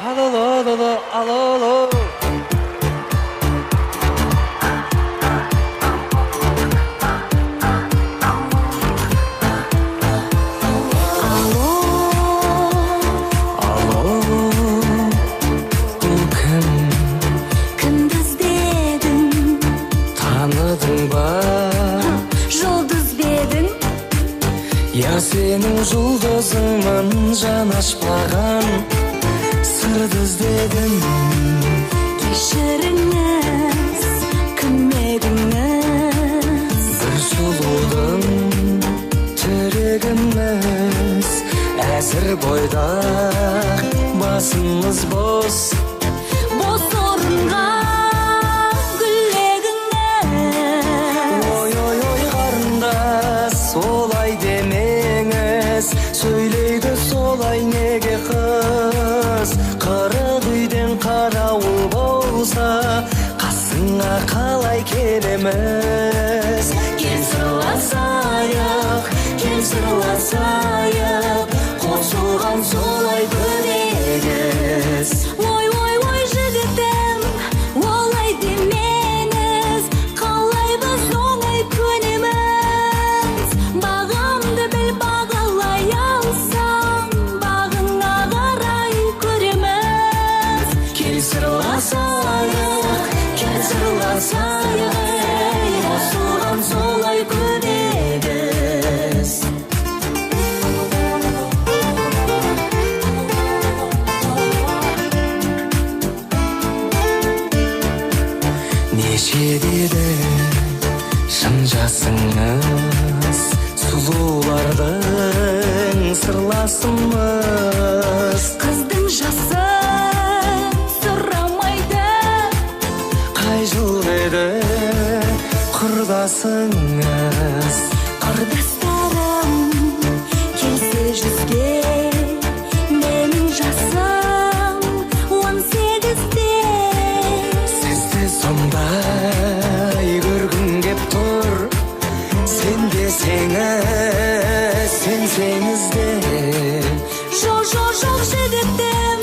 Алло. Я сенің жұлдызыңмын, жанашпаған сырды іздедім. Кешіріңіз, көмегіңіз, бір сұлудың тірегіміз. Әзір бойда басымыз бос орынға гүлегіңіз. Ой қарындас, солай демеңіз, сөйлейді солай неге қыз. Қырық үйден қарауыл болса, қасыңа қалай келеміз? Кел сырласайық, қосылған солай көреміз. Ой жігітім, олай демеңіз, қалай біз оңай көнеміз. Бағамды біл, бағалай алсаң, бағыңа қарай көреміз. Кел сырласайық, қосылған солай көнеміз. неше деді шын жасыңыз, сұлулардың сырласымыз. Қыздың жасын сұрамайды, Қай жыл еді құрдасыңыз? құрдастарым келсе жүзге, менің жасым 18-де. Сізді сондай көргім кеп тұр, сен десеңіз, сенсеңіз де. Жоқ жігітім,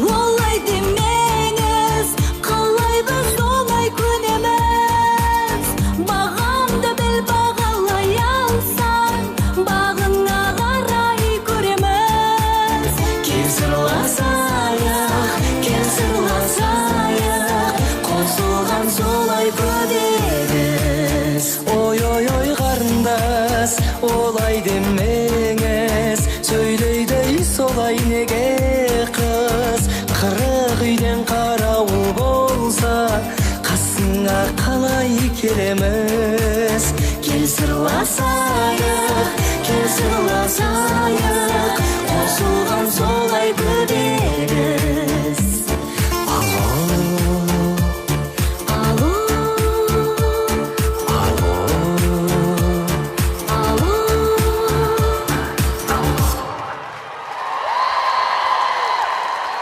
олай демеңіз, қалай біз оңай көнеміз. Бағамды біл, бағалай алсаң, бағыңа қарай көреміз. Кел сырласайық, қосылған солай көреміз. Ой қарындас, олай демеңіз, сөйлейді солай неге қыз. Қырық үйден қарауыл болса, қасыңа қалай келеміз? Кел сырласайық, қосылған